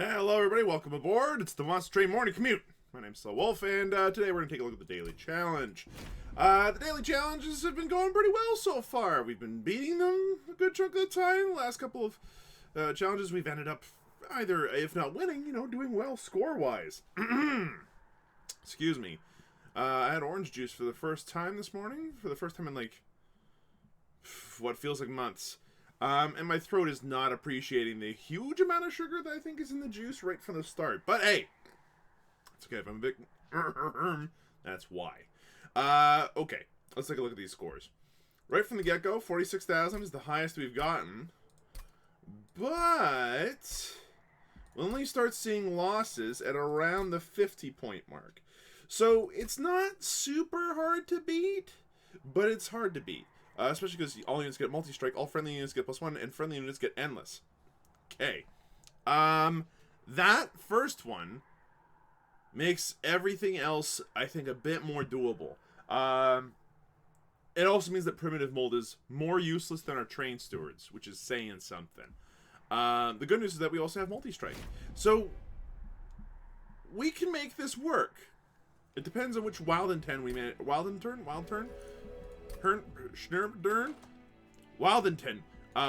Hello everybody, welcome aboard. It's the Monster Train Morning Commute. My name's SlowWolf, and today we're going to take a look at the daily challenge. The daily challenges have been going pretty well so far. We've been beating them a good chunk of the time. The last couple of challenges we've ended up either, if not winning, doing well score-wise. Excuse me. I had orange juice for the first time this morning. For the first time in like, what feels like months. And my throat is not appreciating the huge amount of sugar that I think is in the juice right from the start. But hey, it's okay if I'm a bit... That's why. Okay, let's take a look at these scores. Right from the get-go, 46,000 is the highest we've gotten. But we'll only start seeing losses at around the 50-point mark. So it's not super hard to beat, but it's hard to beat. Especially because all units get multi-strike, all friendly units get +1, and friendly units get endless. Okay. That first one makes everything else, I think, a bit more doable. It also means that primitive mold is more useless than our train stewards, which is saying something. The good news is that we also have multi-strike. So, we can make this work. It depends on which wild turn we manage. Wild turn? Wildenton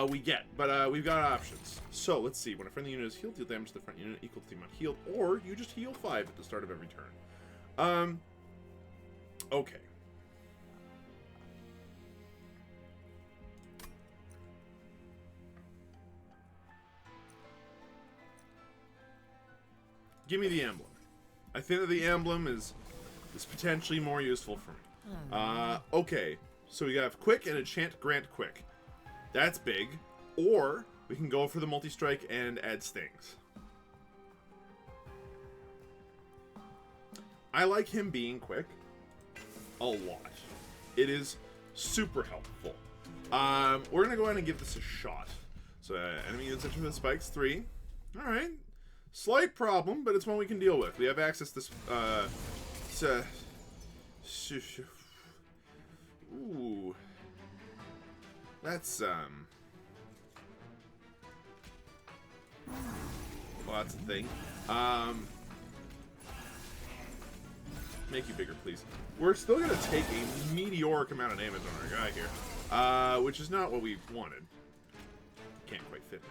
we get, but we've got options. So let's see. When a friendly unit is healed, deal damage to the front unit equal to the amount healed, or you just heal 5 at the start of every turn. Okay. Give me the emblem. I think that the emblem is potentially more useful for me. Okay. So we have Quick and Enchant Grant Quick. That's big. Or we can go for the multi-strike and add Stings. I like him being quick a lot. It is super helpful. We're going to go ahead and give this a shot. So enemy units enter the spikes 3. Alright. Slight problem, but it's one we can deal with. We have access to... Ooh. That's, well, that's a thing. Make you bigger, please. We're still gonna take a meteoric amount of damage on our guy here. Which is not what we wanted. Can't quite fit him.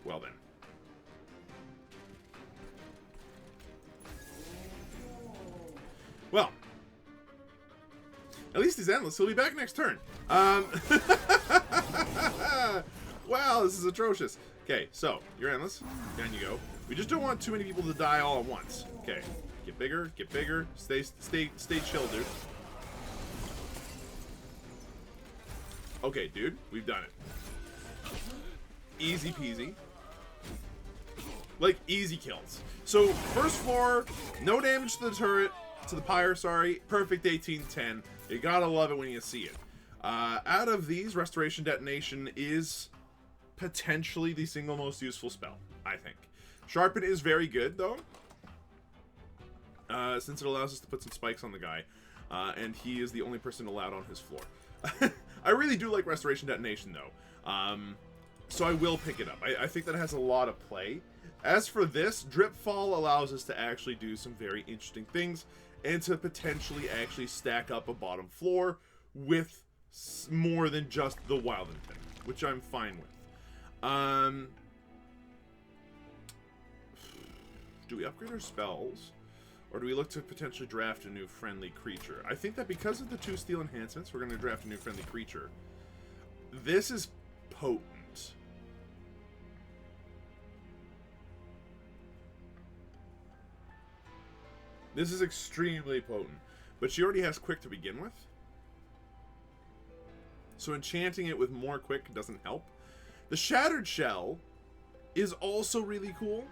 Well then. Well, at least he's endless. He'll be back next turn. Wow, this is atrocious. Okay, so you're endless. Down you go. We just don't want too many people to die all at once. Okay, get bigger, get bigger. Stay chill, dude. Okay, dude, we've done it. Easy peasy. Like easy kills. So first floor, no damage to the turret. To the pyre, sorry. Perfect 1810. You gotta love it when you see it. Out of these, Restoration Detonation is potentially the single most useful spell, I think. Sharpen is very good, though. Since it allows us to put some spikes on the guy. And he is the only person allowed on his floor. I really do like Restoration Detonation, though. So I will pick it up. I think that it has a lot of play. As for this, Drip Fall allows us to actually do some very interesting things. And to potentially actually stack up a bottom floor with more than just the Wildenton, which I'm fine with. Do we upgrade our spells? Or do we look to potentially draft a new friendly creature? I think that because of the 2 steel enhancements, we're going to draft a new friendly creature. This is potent. This is extremely potent. But she already has Quick to begin with. So enchanting it with more Quick doesn't help. The Shattered Shell is also really cool.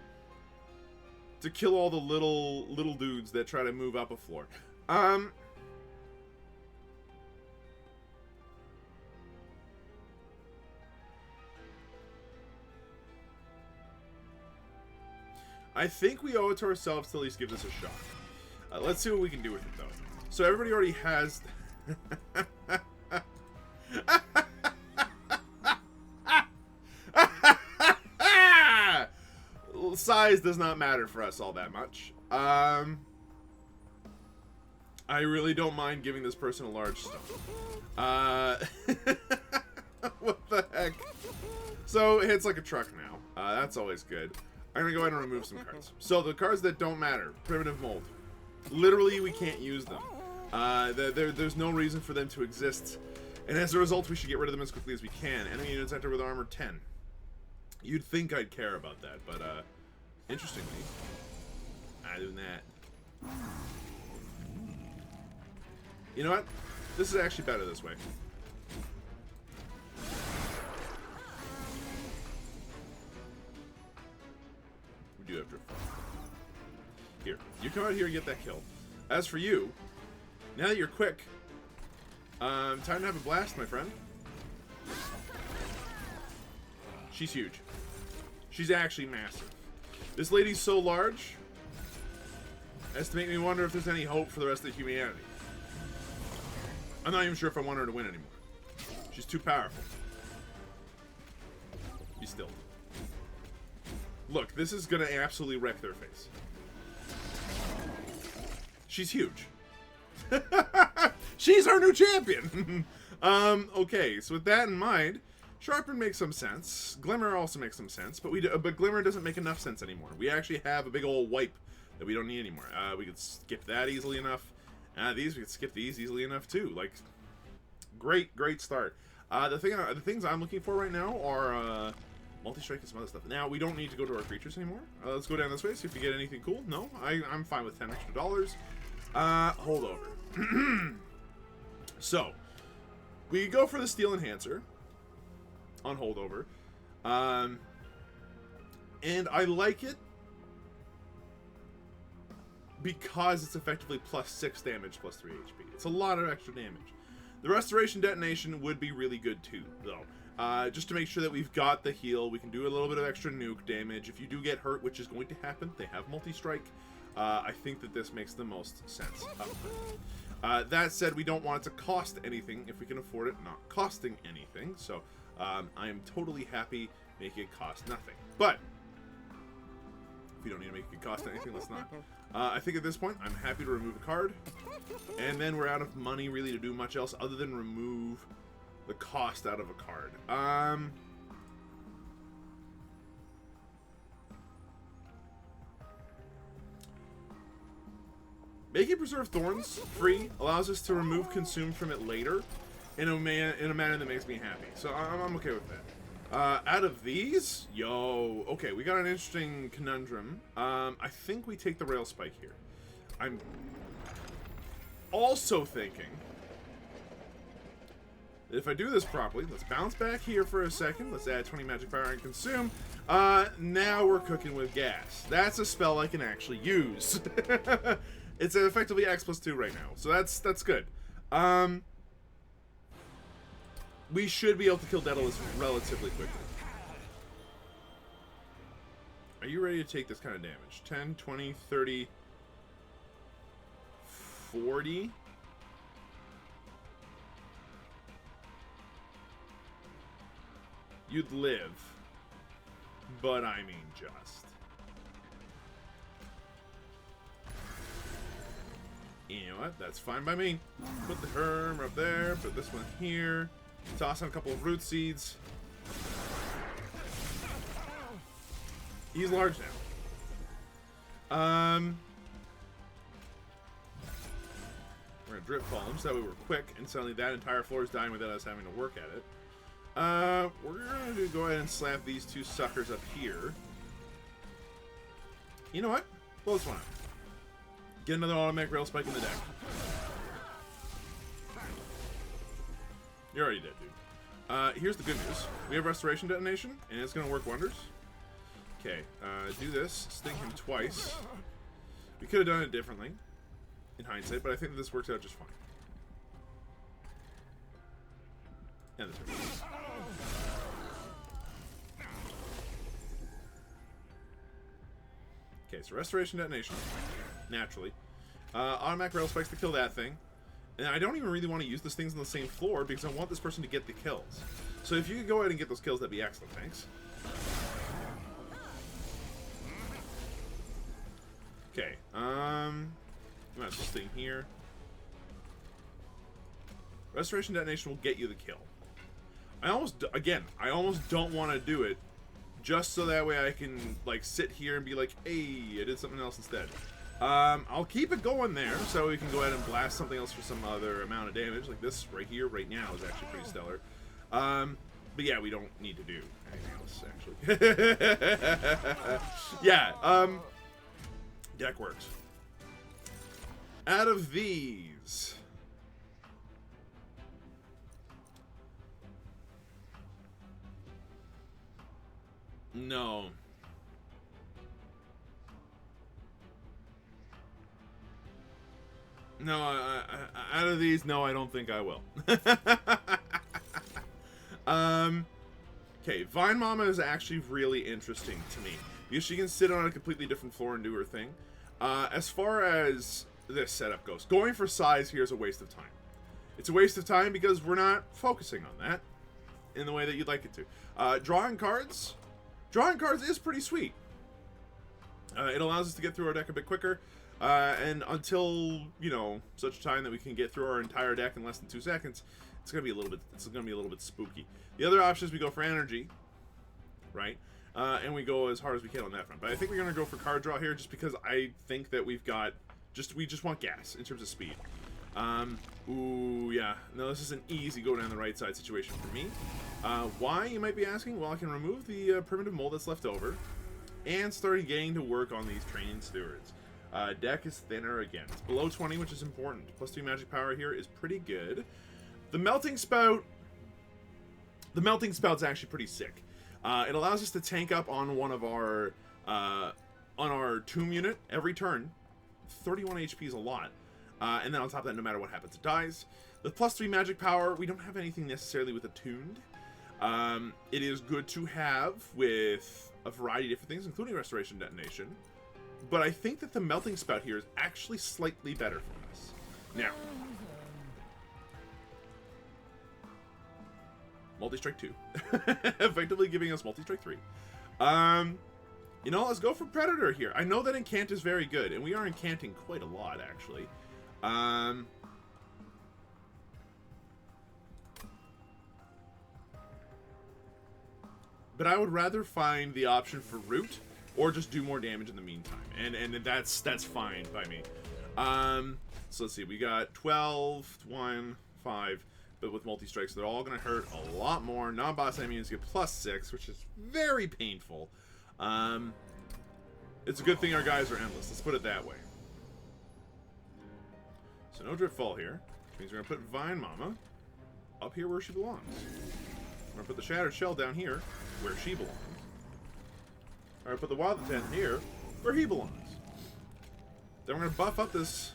To kill all the little dudes that try to move up a floor. I think we owe it to ourselves to at least give this a shot. Let's see what we can do with it, though. So everybody already has... size does not matter for us all that much. I really don't mind giving this person a large stone. What the heck? So it hits like a truck now. That's always good. I'm gonna go ahead and remove some cards. So the cards that don't matter, primitive mold. Literally, we can't use them. There's no reason for them to exist. And as a result, we should get rid of them as quickly as we can. Enemy units enter with armor 10. You'd think I'd care about that, but interestingly, I do that. You know what? This is actually better this way. We do have drift. Here, you come out here and get that kill. As for you, now that you're quick, time to have a blast, my friend. She's huge. She's actually massive. This lady's so large as to make me wonder if there's any hope for the rest of humanity. I'm not even sure if I want her to win anymore. She's too powerful. Be still. Look, this is gonna absolutely wreck their face. She's huge. She's our new champion! Okay, so with that in mind, Sharpen makes some sense. Glimmer also makes some sense, but Glimmer doesn't make enough sense anymore. We actually have a big old wipe that we don't need anymore. We could skip that easily enough. We could skip these easily enough too. Like, great start. The things I'm looking for right now are multi-strike and some other stuff. Now, we don't need to go to our creatures anymore. Let's go down this way, see if we get anything cool. No, I'm fine with $10 extra. Hold over. So, we go for the Steel Enhancer on holdover. And I like it because it's effectively +6 damage, +3 HP. It's a lot of extra damage. The Restoration Detonation would be really good too, though. Just to make sure that we've got the heal, we can do a little bit of extra nuke damage. If you do get hurt, which is going to happen, they have multi-strike. I think that this makes the most sense. That said, we don't want it to cost anything if we can afford it not costing anything. So I am totally happy making it cost nothing. But if we don't need to make it cost anything, let's not. I think at this point, I'm happy to remove a card. And then we're out of money really to do much else other than remove the cost out of a card. Making Preserve Thorns free allows us to remove Consume from it later in a manner that makes me happy. So I'm okay with that. Out of these, okay, we got an interesting conundrum. I think we take the Rail Spike here. I'm also thinking that if I do this properly, let's bounce back here for a second. Let's add 20 Magic Fire and Consume. Now we're cooking with gas. That's a spell I can actually use. It's effectively X+2 right now, so that's good. We should be able to kill Daedalus relatively quickly. Are you ready to take this kind of damage? 10, 20, 30, 40? You'd live, but I mean just. You know what? That's fine by me. Put the Herm up there. Put this one here. Toss on a couple of root seeds. He's large now. We're gonna drip fall him so that way we're quick, and suddenly that entire floor is dying without us having to work at it. We're gonna go ahead and slap these two suckers up here. You know what? Blow this one up. Get another automatic Rail Spike in the deck. You're already dead, dude. Here's the good news. We have Restoration Detonation, and it's going to work wonders. Okay, do this. Sting him twice. We could have done it differently, in hindsight, but I think that this works out just fine. And the turn. Okay, so Restoration Detonation. Naturally. Automatic Rail Spikes to kill that thing. And I don't even really want to use these things on the same floor because I want this person to get the kills. So if you could go ahead and get those kills, that'd be excellent. Thanks. Okay. I'm not just staying here. Restoration detonation will get you the kill. I almost don't want to do it, just so that way I can like sit here and be like, hey, I did something else instead. I'll keep it going there, so we can go ahead and blast something else for some other amount of damage. Like this right here, right now, is actually pretty stellar. But yeah, we don't need to do anything else, actually. Yeah, deck works. Out of these... No. No, out of these, no, I don't think I will. Okay, Vine Mama is actually really interesting to me, because she can sit on a completely different floor and do her thing. As far as this setup goes, going for size here is a waste of time. It's a waste of time because we're not focusing on that in the way that you'd like it to. Drawing cards is pretty sweet. It allows us to get through our deck a bit quicker. And until, you know, such time that we can get through our entire deck in less than 2 seconds, it's gonna be a little bit spooky. The other option is we go for energy, right? And we go as hard as we can on that front. But I think we're gonna go for card draw here, just because I think that we just want gas in terms of speed. Ooh, yeah. No, this is an easy go down the right side situation for me. Why, you might be asking? Well, I can remove the primitive mold that's left over, and start getting to work on these training stewards. Deck is thinner again. It's below 20, which is important. +3 magic power here is pretty good. The melting spout's actually pretty sick. It allows us to tank up on one of our tomb unit every turn. 31 HP is a lot. And then on top of that, no matter what happens, it dies. The +3 magic power, we don't have anything necessarily with attuned. It is good to have with a variety of different things, including restoration detonation. But I think that the melting spout here is actually slightly better for us. Now, multi-strike 2. Effectively giving us multi-strike 3. You know, let's go for Predator here. I know that Incant is very good, and we are incanting quite a lot, actually. But I would rather find the option for Root, or just do more damage in the meantime, and that's fine by me. So let's see, we got 12, 1, 5, but with multi-strikes, they're all gonna hurt a lot more. Non-boss enemies get +6, which is very painful. It's a good thing our guys are endless, let's put it that way. So no Drift Fall here, which means we're gonna put Vine Mama up here where she belongs. We're gonna put the Shattered Shell down here, where she belongs. Alright, put the Wild Intent here, where he belongs. Then we're going to buff up this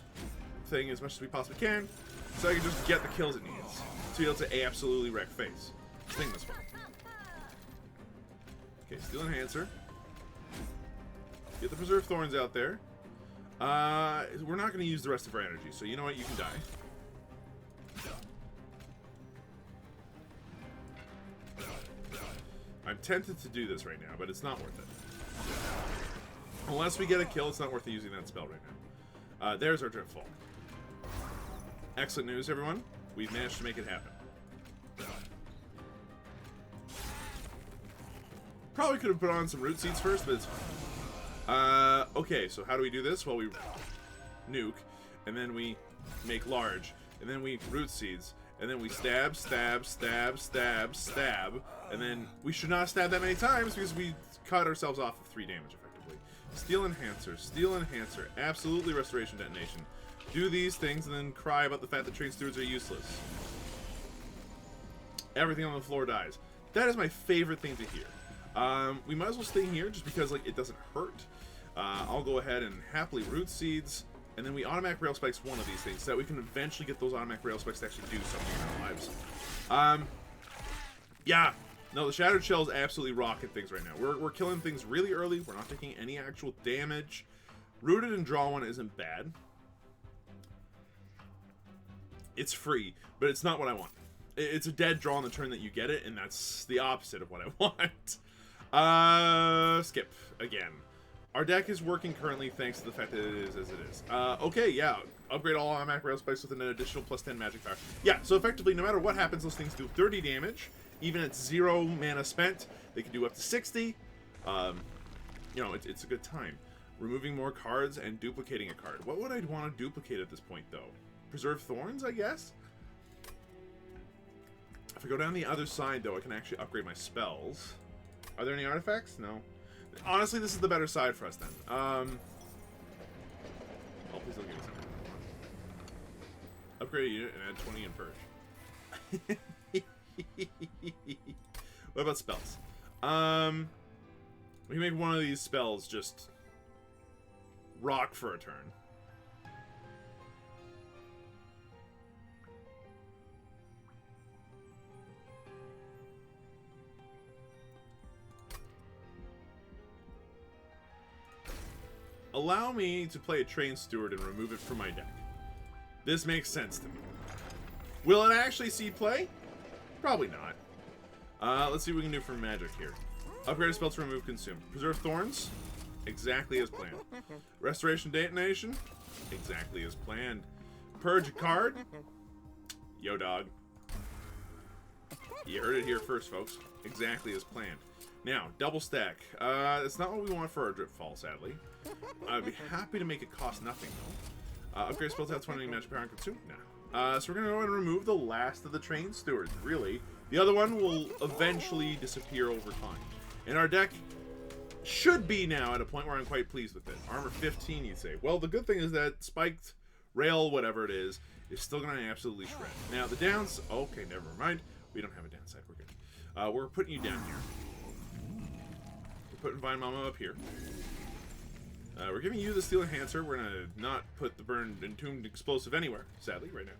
thing as much as we possibly can, so I can just get the kills it needs, to be able to absolutely wreck face. Sting this one. Okay, Steel Enhancer. Get the Preserve Thorns out there. We're not going to use the rest of our energy, so you know what, you can die. I'm tempted to do this right now, but it's not worth it. Unless we get a kill, it's not worth using that spell right now. There's our Drift Fall. Excellent news, everyone. We've managed to make it happen. Probably could have put on some root seeds first, but it's fine. Okay, so how do we do this? Well, we nuke, and then we make large, and then we root seeds, and then we stab, stab, stab, stab, stab, and then we should not stab that many times because we cut ourselves off of 3 damage effectively. Steel Enhancer, absolutely Restoration Detonation. Do these things and then cry about the fact that Train Stewards are useless. Everything on the floor dies. That is my favorite thing to hear. We might as well stay here just because like it doesn't hurt. I'll go ahead and happily root seeds, and then we automatic rail spikes one of these things so that we can eventually get those automatic rail spikes to actually do something in our lives. Yeah. No, the Shattered Shell is absolutely rocking things right now. We're killing things really early. We're not taking any actual damage. Rooted and Draw One isn't bad. It's free, but it's not what I want. It's a dead draw on the turn that you get it, and that's the opposite of what I want. Skip again. Our deck is working currently thanks to the fact that it is as it is. Okay, yeah. Upgrade all automatic rail spikes with an additional +10 magic power. Yeah, so effectively, no matter what happens, those things do 30 damage. Even at 0 mana spent, they can do up to 60. You know, it's a good time. Removing more cards and duplicating a card. What would I want to duplicate at this point, though? Preserve Thorns, I guess? If I go down the other side, though, I can actually upgrade my spells. Are there any artifacts? No. Honestly, this is the better side for us, then. Oh, please don't give me something. Upgrade a unit and add 20 in purge. What about spells? We can make one of these spells just rock for a turn. Allow me to play a Train Steward and remove it from my deck. This makes sense to me. Will it actually see play? Probably not. Let's see what we can do for magic here. Upgrade a spell to remove consume. Preserve Thorns? Exactly as planned. Restoration Detonation? Exactly as planned. Purge a card? Yo, dog. You heard it here first, folks. Exactly as planned. Now, double stack. That's not what we want for our Drip Fall, sadly. I'd be happy to make it cost nothing, though. Upgrade spell to have 20 magic power and consume? No. So we're going to go ahead and remove the last of the Train Stewards, really. The other one will eventually disappear over time. And our deck should be now at a point where I'm quite pleased with it. Armor 15, you'd say. Well, the good thing is that spiked rail, whatever it is still going to absolutely shred. Now, the downs... Okay, never mind. We don't have a downside. We're good. We're putting you down here. We're putting Vine Mama up here. We're giving you the Steel Enhancer. We're going to not put the Burned Entombed Explosive anywhere, sadly, right now.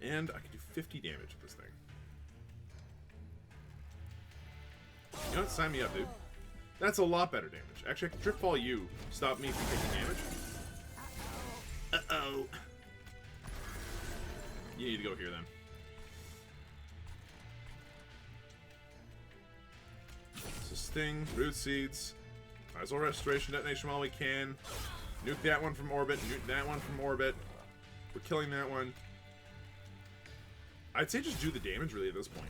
And I can do 50 damage with this thing. You know what? Sign me up, dude. That's a lot better damage. Actually, I can Drip Fall you. Stop me from taking damage. Uh-oh. You need to go here, then. So Sting, Root Seeds. Might as well Restoration Detonation while we can. Nuke that one from orbit. Nuke that one from orbit. We're killing that one. I'd say just do the damage, really, at this point.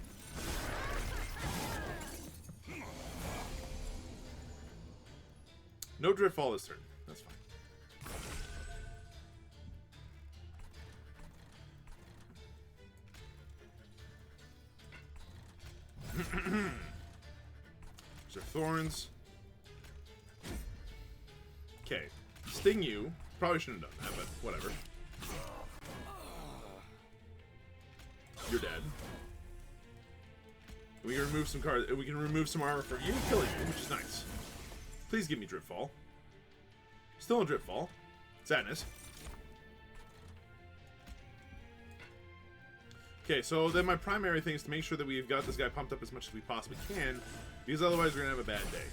No Drift Fall this turn. That's fine. These are Thorns. Okay. Sting you. Probably shouldn't have done that, but whatever. You're dead. We can remove some cards. We can remove some armor for you, killing you, which is nice. Please give me Drip Fall. Still a Drip Fall. Sadness. Okay, so then my primary thing is to make sure that we've got this guy pumped up as much as we possibly can, because otherwise we're gonna have a bad day.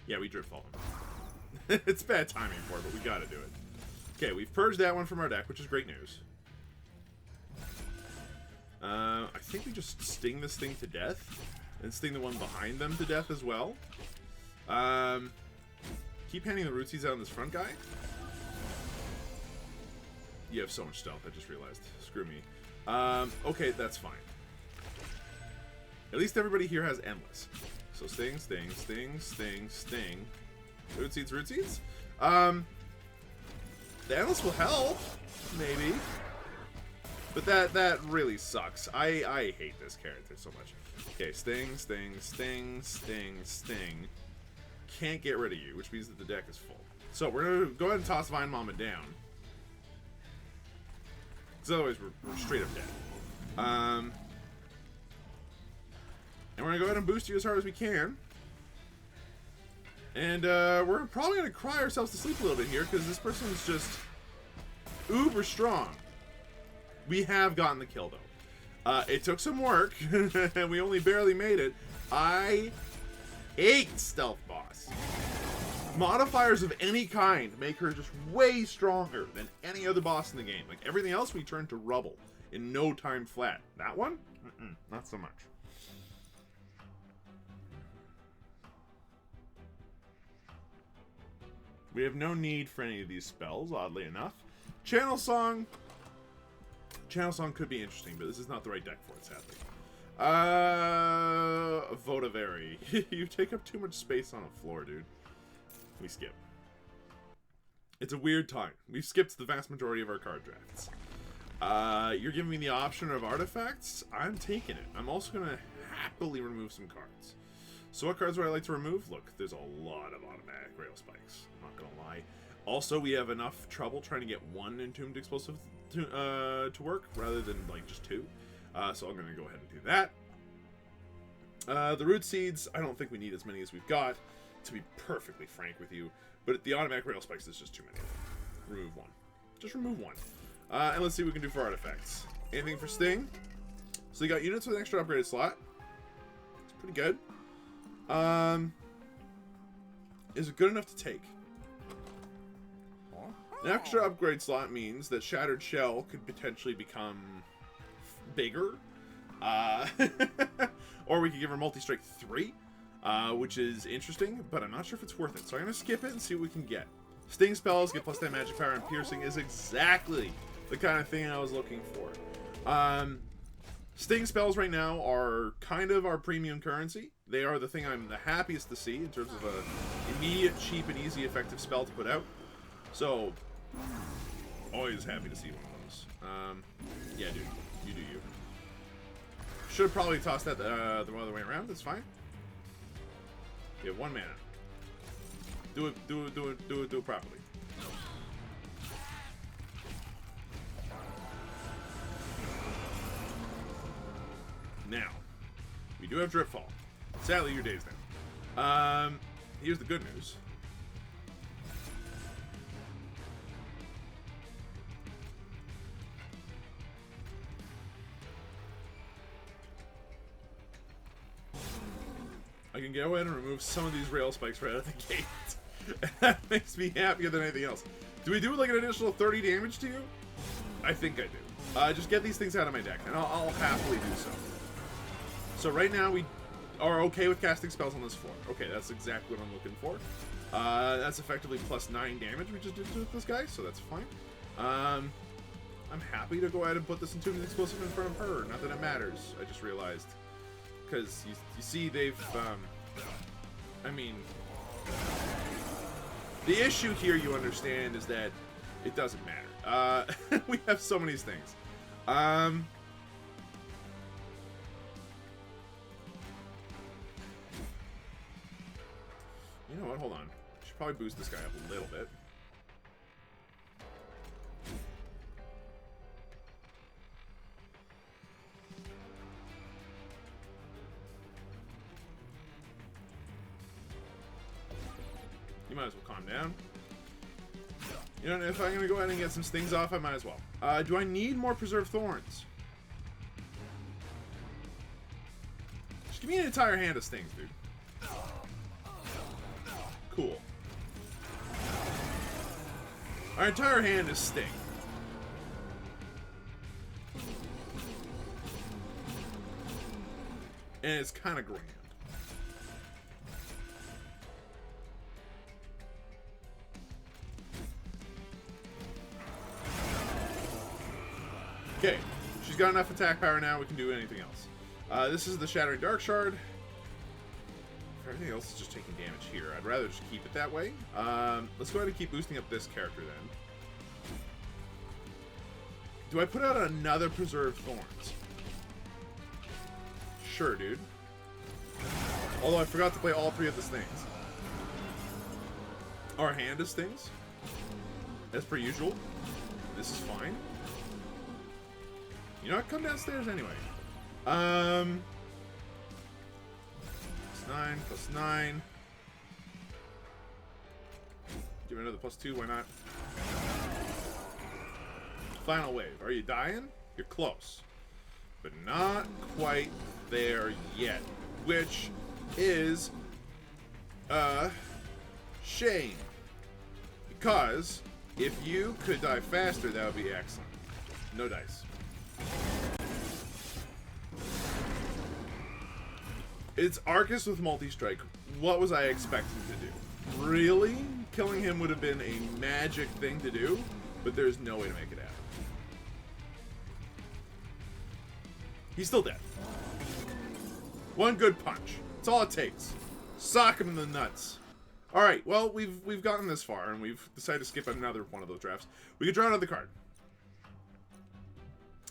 Yeah, we Drip Fall him. It's bad timing for it, but we gotta do it. Okay, we've purged that one from our deck, which is great news. I think we just sting this thing to death, and sting the one behind them to death as well. Keep handing the Root Seeds out on this front guy. You have so much stealth, I just realized. Screw me. Okay, that's fine. At least everybody here has Endless. So sting, sting, sting, sting, sting. Root Seeds, Root Seeds. The Endless will help, maybe. But that really sucks. I hate this character so much. Okay, sting, sting, sting, sting, sting. Can't get rid of you, which means that the deck is full. So we're going to go ahead and toss Vine Mama down. Because otherwise we're straight up dead. And we're going to go ahead and boost you as hard as we can. And we're probably going to cry ourselves to sleep a little bit here, because this person's just uber strong. We have gotten the kill, It took some work, and we only barely made it. I hate Stealth Boss. Modifiers of any kind make her just way stronger than any other boss in the game. Like, everything else we turn to rubble in no time flat. That one? Not so much. We have no need for any of these spells, oddly enough. Channel Song could be interesting, but this is not the right deck for it, sadly. Votavari. You take up too much space on a floor, dude. We skip. It's a weird time. We've skipped the vast majority of our card drafts. You're giving me the option of artifacts. I'm taking it. I'm also going to happily remove some cards. So what cards would I like to remove? Look, there's a lot of automatic rail spikes. I'm not going to lie. Also, we have enough trouble trying to get one Entombed Explosive to work rather than like just two. So I'm going to go ahead and do that. The Root Seeds, I don't think we need as many as we've got, to be perfectly frank with you. But the automatic rail spikes is just too many. Remove one. Just remove one. And let's see what we can do for artifacts. Anything for Sting? So you got units with an extra upgraded slot. It's pretty good. Is it good enough to take? An extra upgrade slot means that Shattered Shell could potentially become bigger. Or we could give her Multi-Strike 3, which is interesting, but I'm not sure if it's worth it. So I'm going to skip it and see what we can get. Sting spells get +10 magic power, and piercing is exactly the kind of thing I was looking for. Sting spells right now are kind of our premium currency. They are the thing I'm the happiest to see in terms of an immediate, cheap, and easy effective spell to put out. So, always happy to see one of those. Yeah, dude. You do you. Should have probably tossed that the other way around. That's fine. You have 1 mana. Do it properly. Now, we do have Dripfall. Sadly, your day's down. Here's the good news. I can go ahead and remove some of these rail spikes right out of the gate. That makes me happier than anything else. Do we do like an additional 30 damage to you? I think I do. Just get these things out of my deck, and I'll happily do so. So right now we are okay with casting spells on this floor. Okay, that's exactly what I'm looking for. That's effectively +9 damage we just did to this guy, so that's fine. I'm happy to go ahead and put this into an explosive in front of her. Not that it matters. I just realized. Because you see they've, I mean, the issue here you understand is that it doesn't matter. We have so many things. You know what? Hold on. Should probably boost this guy up a little bit. You might as well calm down. You know, if I'm going to go ahead and get some stings off, I might as well. Do I need more Preserved Thorns? Just give me an entire hand of stings, dude. Cool. Our entire hand is sting. And it's kind of grand. Okay, she's got enough attack power now, we can do anything else. This is the Shattering Dark Shard. Everything else is just taking damage here. I'd rather just keep it that way. Let's go ahead and keep boosting up this character then. Do I put out another Preserved Thorns? Sure, dude. Although I forgot to play all 3 of the stings. Our hand is stings. As per usual. This is fine. You know what? Come downstairs anyway. +9, +9. Give it another +2, why not? Final wave. Are you dying? You're close. but not quite there yet, which is a shame. Because if you could die faster, that would be excellent. No dice. It's Arcus with multi-strike. What was I expecting to do? Really? Killing him would have been a magic thing to do, but there's no way to make it happen. He's still dead. One good punch. That's all it takes. Sock him in the nuts. Alright, well, we've gotten this far, and we've decided to skip another one of those drafts. We could draw another card.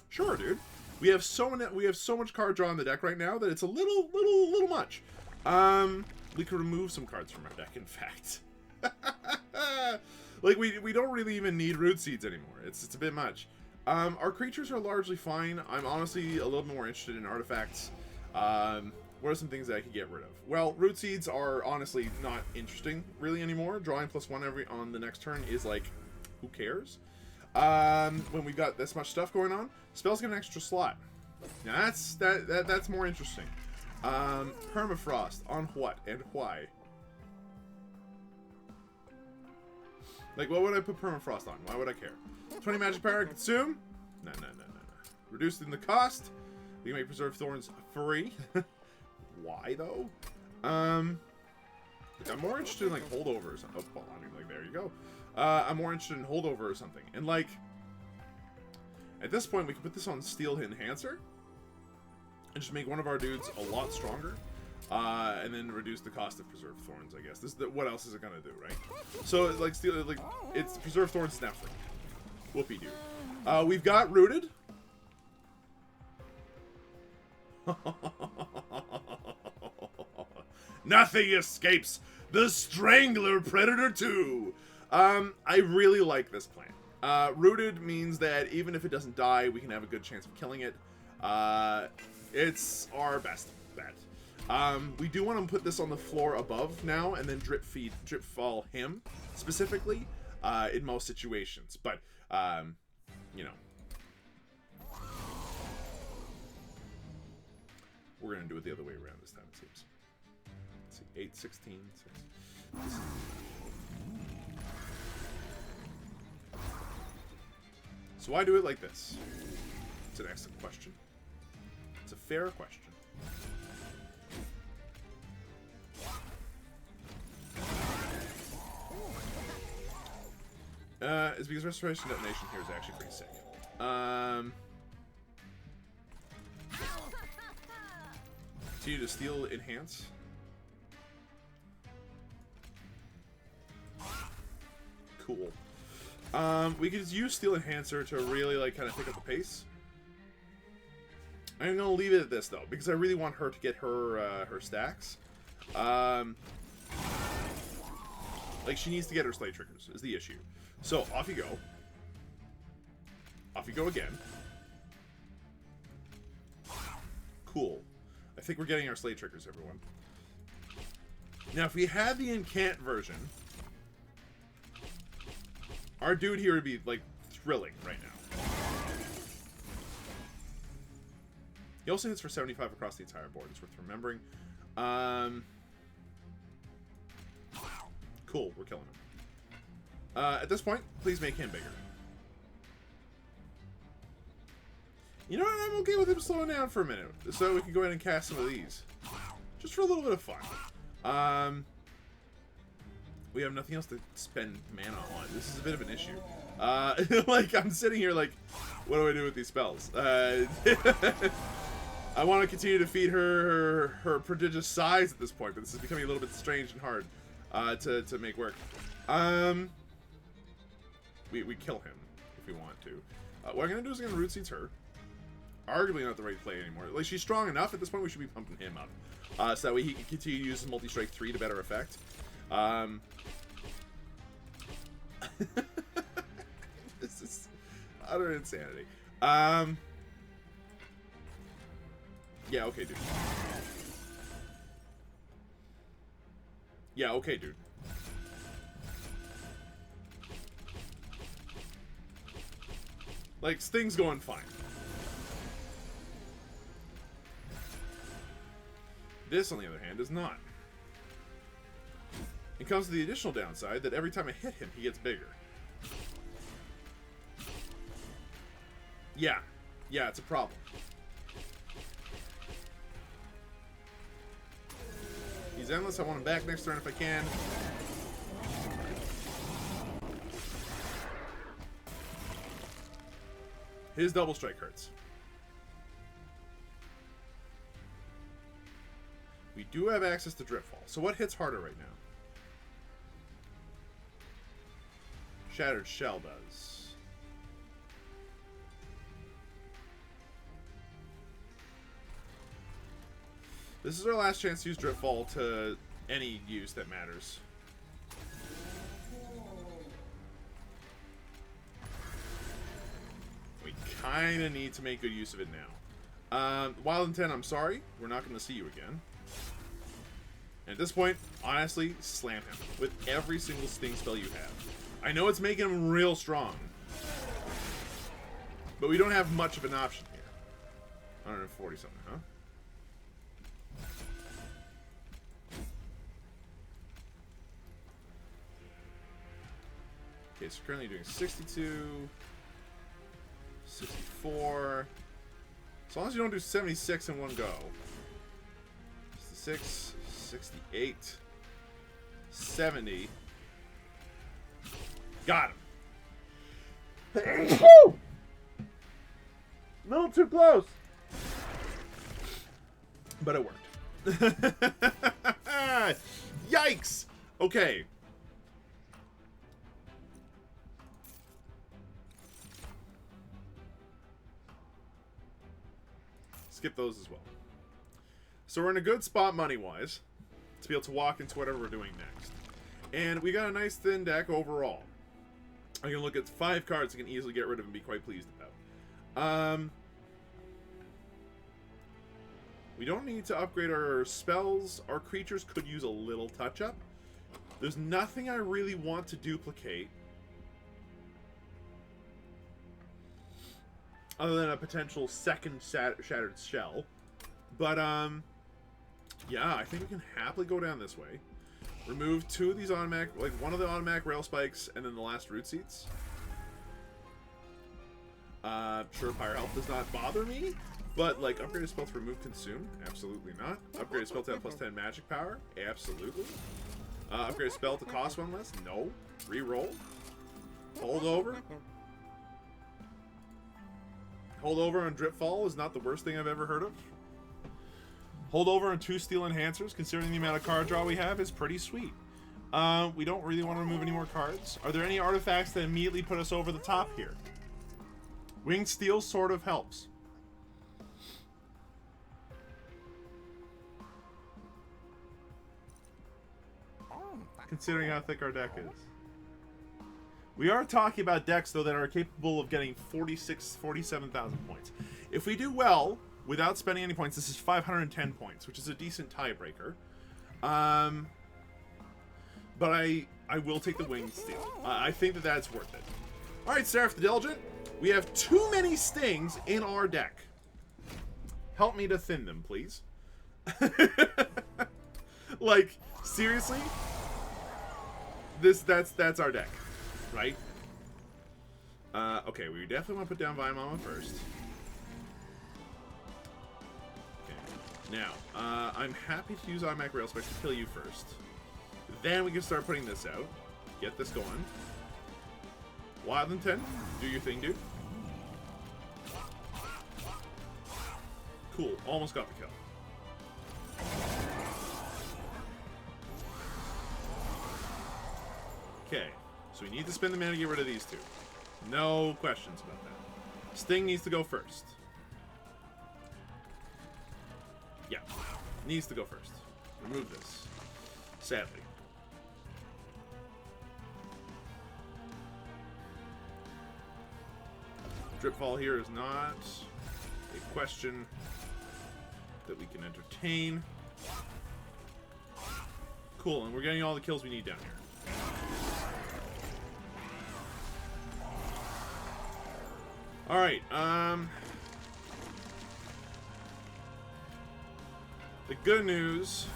Sure, dude. We have so much card draw in the deck right now that it's a little much. We could remove some cards from our deck, in fact. Like, we don't really even need root seeds anymore. It's a bit much. Our creatures are largely fine. I'm honestly a little more interested in artifacts. What are some things that I could get rid of? Well, root seeds are honestly not interesting really anymore. Drawing +1 on the next turn is like, who cares? When we've got this much stuff going on, spells get an extra slot. Now that's more interesting. Permafrost on what and why? Like, what would I put permafrost on? Why would I care? 20 magic power consume? No. Reducing the cost. We can make preserved thorns free. Why though? I'm more interested in like holdovers. Oh, well, I mean, like, there you go. I'm more interested in holdover or something. And like, at this point, we can put this on Steel Enhancer and just make one of our dudes a lot stronger, and then reduce the cost of preserved thorns. I guess what else is it gonna do, right? So like it's preserved thorns is now free. Whoopie doo. We've got rooted. Nothing escapes the Strangler Predator 2. I really like this plan. Rooted means that even if it doesn't die, we can have a good chance of killing it. It's our best bet. We do want to put this on the floor above now, and then drip fall him specifically in most situations. But you know, we're gonna do it the other way around this time, it seems. Let's see, 8, 16, 6. So why do it like this? It's an excellent question. It's a fair question. It's because Restoration Detonation here is actually pretty sick. Continue to Steel Enhance. Cool. We could just use Steel Enhancer to really, like, kind of pick up the pace. I'm gonna leave it at this, though, because I really want her to get her, her stacks. Like, she needs to get her Slay Triggers, is the issue. So, off you go. Off you go again. Cool. I think we're getting our Slay Triggers, everyone. Now, if we had the Incant version, our dude here would be, like, thrilling right now. He also hits for 75 across the entire board. It's worth remembering. Cool, we're killing him. At this point, please make him bigger. You know what? I'm okay with him slowing down for a minute, so we can go ahead and cast some of these. Just for a little bit of fun. We have nothing else to spend mana on. This is a bit of an issue. Like, I'm sitting here like, what do I do with these spells? I want to continue to feed her prodigious size at this point, but this is becoming a little bit strange and hard to make work. We kill him if we want to. What I'm going to do is I'm going to Root Seeds her. Arguably not the right play anymore. Like, she's strong enough at this point, we should be pumping him up. So that way he can continue to use his Multi-Strike 3 to better effect. This is utter insanity. Yeah, okay, dude. Yeah, okay, dude. Like, Sting's going fine. This, on the other hand, does not. It comes to the additional downside that every time I hit him, he gets bigger. Yeah. Yeah, it's a problem. He's endless. I want him back next turn if I can. His double strike hurts. We do have access to Driftfall. So what hits harder right now? Shattered Shell does. This is our last chance to use Driftfall to any use that matters. We kind of need to make good use of it now. Wild Intent, I'm sorry. We're not going to see you again. And at this point, honestly, slam him with every single sting spell you have. I know it's making him real strong, but we don't have much of an option here. 140 something, huh? Okay, so currently doing 62, 64. As long as you don't do 76 in one go. 66, 68, 70. Got him. A little too close. But it worked. Yikes! Okay. Skip those as well. So we're in a good spot money-wise to be able to walk into whatever we're doing next. And we got a nice thin deck overall. I can look at 5 cards I can easily get rid of and be quite pleased about. We don't need to upgrade our spells. Our creatures could use a little touch-up. There's nothing I really want to duplicate other than a potential second Shattered Shell. But, yeah, I think we can happily go down this way. Remove 2 of these automatic, like one of the automatic rail spikes, and then the last root seats. Surefire Health does not bother me, but, like, upgraded spell to remove consume? Absolutely not. Upgraded spell to have plus 10 magic power? Absolutely. Upgraded spell to cost 1 less? No. Reroll. Hold over. Hold over on Dripfall is not the worst thing I've ever heard of. Hold over on 2 steel enhancers, considering the amount of card draw we have, is pretty sweet. We don't really want to remove any more cards. Are there any artifacts that immediately put us over the top here? Winged Steel sort of helps. Considering how thick our deck is. We are talking about decks, though, that are capable of getting 47,000 points. If we do well, without spending any points, this is 510 points, which is a decent tiebreaker. But I will take the Winged Steel. I think that that's worth it. Alright, Seraph the Diligent. We have too many stings in our deck. Help me to thin them, please. Like, seriously? That's our deck. Right? Okay, we definitely want to put down Vimama first. Okay. Now, I'm happy to use automatic rail spikes to kill you first. Then we can start putting this out. Get this going. Wild Intent, do your thing, dude. Cool, almost got the kill. Okay, so we need to spend the mana to get rid of these 2. No questions about that. Sting needs to go first. Yeah, needs to go first. Remove this. Sadly. Dripfall here is not a question that we can entertain. Cool, and we're getting all the kills we need down here. Alright, The good news...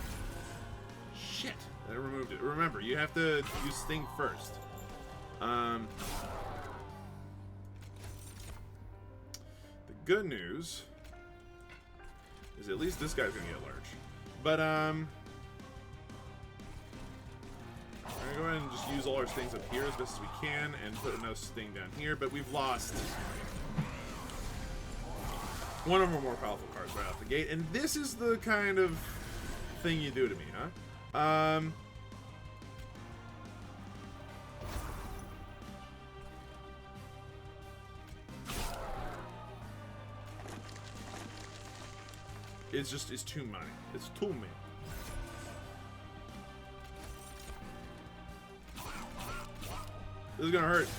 Shit! I removed it. Remember, you have to use Sting first. The good news is at least this guy's gonna get large. But, I'm gonna go ahead and just use all our stings up here as best as we can and put another sting down here, but we've lost one of our more powerful cards right off the gate, and this is the kind of thing you do to me, huh? It's too many. It's too many. This is gonna hurt.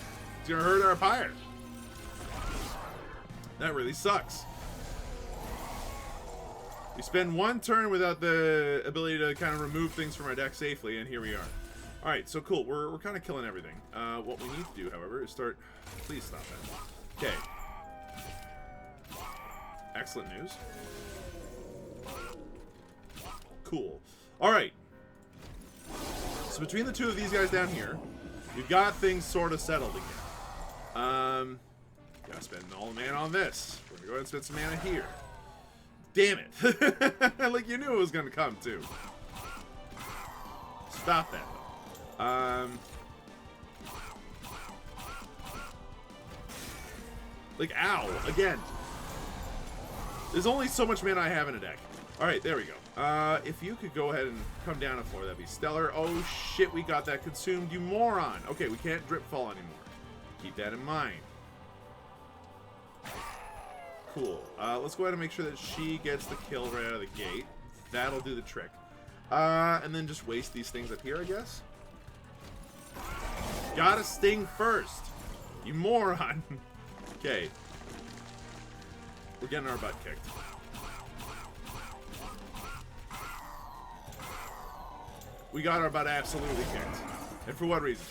It's gonna hurt our pirate. That really sucks. We spend one turn without the ability to kind of remove things from our deck safely, and here we are. Alright, so cool. We're kind of killing everything. What we need to do, however, is start... Please stop that. Okay. Excellent news. Cool. Alright. So between the two of these guys down here, we've got things sort of settled again. Gotta spend all the mana on this. We're gonna go ahead and spend some mana here. Damn it. Like you knew it was gonna come too. Stop that though. Like, ow, again. There's only so much mana I have in a deck. Alright, there we go. If you could go ahead and come down a floor, that'd be stellar. Oh shit, we got that consumed, you moron. Okay, we can't drip fall anymore. Keep that in mind. Cool. Let's go ahead and make sure that she gets the kill right out of the gate. That'll do the trick. And then just waste these things up here, I guess. Gotta sting first. You moron. Okay. We're getting our butt kicked. We got our butt absolutely kicked. And for what reason?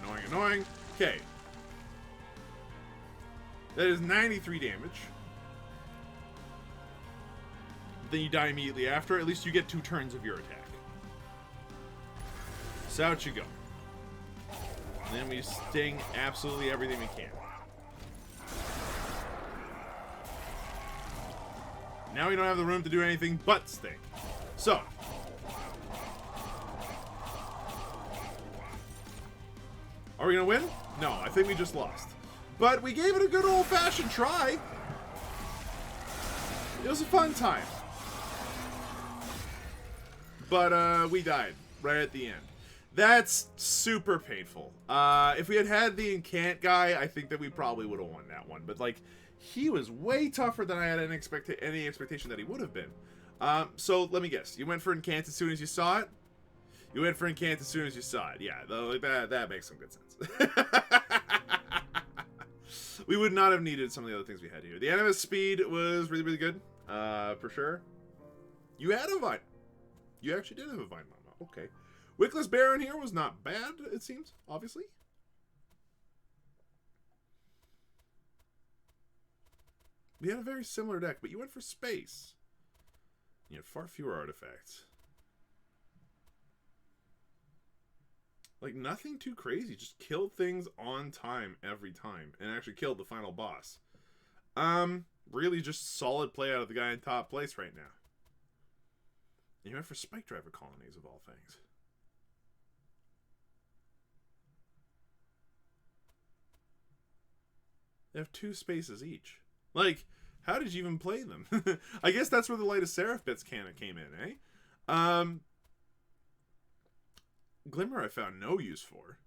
Annoying, annoying. Okay. That is 93 damage. Then you die immediately after. At least you get 2 turns of your attack. So out you go. And then we sting absolutely everything we can. Now we don't have the room to do anything but sting. So. Are we going to win? No, I think we just lost. But we gave it a good old-fashioned try. It was a fun time. But we died right at the end. That's super painful. If we had had the incant guy, I think that we probably would have won that one. But, like, he was way tougher than I had any expectation that he would have been. So, let me guess. You went for incant as soon as you saw it? You went for incant as soon as you saw it. Yeah, like that makes some good sense. We would not have needed some of the other things we had here. The animus speed was really, really good. For sure. You had a vine. You actually did have a vine mama. Okay. Wickless Baron here was not bad, it seems, obviously. We had a very similar deck, but you went for space. You had far fewer artifacts. Like, nothing too crazy. Just killed things on time every time. And actually killed the final boss. Really just solid play out of the guy in top place right now. And you went for Spike Driver colonies, of all things. They have 2 spaces each. Like, how did you even play them? I guess that's where the Light of Seraph bits came in, eh? Glimmer I found no use for.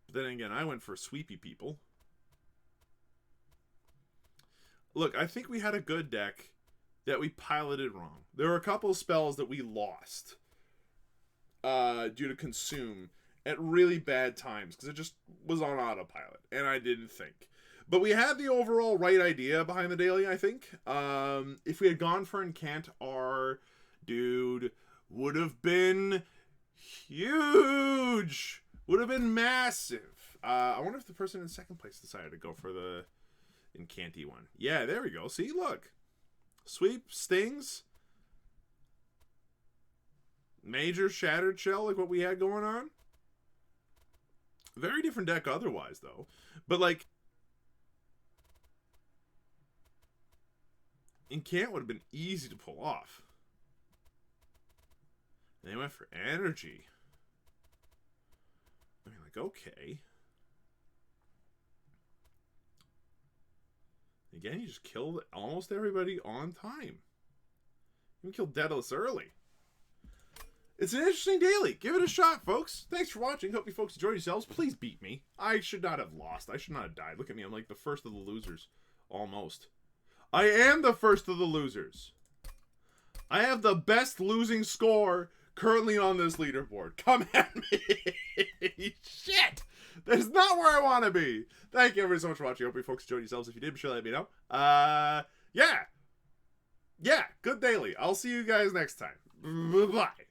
But then again, I went for sweepy people. Look, I think we had a good deck that we piloted wrong. There were a couple of spells that we lost due to consume at really bad times because it just was on autopilot and I didn't think. But we had the overall right idea behind the daily, I think. If we had gone for incant, our dude would have been huge. Would have been massive. I wonder if the person in second place decided to go for the incanty one. Yeah, there we go. See, look. Sweep, stings. Major, shattered shell, like what we had going on. Very different deck otherwise, though. But, like, incant would have been easy to pull off. And they went for energy. I mean, like, okay. Again, you just killed almost everybody on time. You killed Daedalus early. It's an interesting daily. Give it a shot, folks. Thanks for watching. Hope you folks enjoyed yourselves. Please beat me. I should not have lost. I should not have died. Look at me. I'm like the first of the losers. Almost. I am the first of the losers. I have the best losing score currently on this leaderboard. Come at me. Shit. That's not where I want to be. Thank you everybody so much for watching. I hope you folks enjoyed yourselves. If you did, be sure to let me know. Yeah. Good daily. I'll see you guys next time. Bye-bye.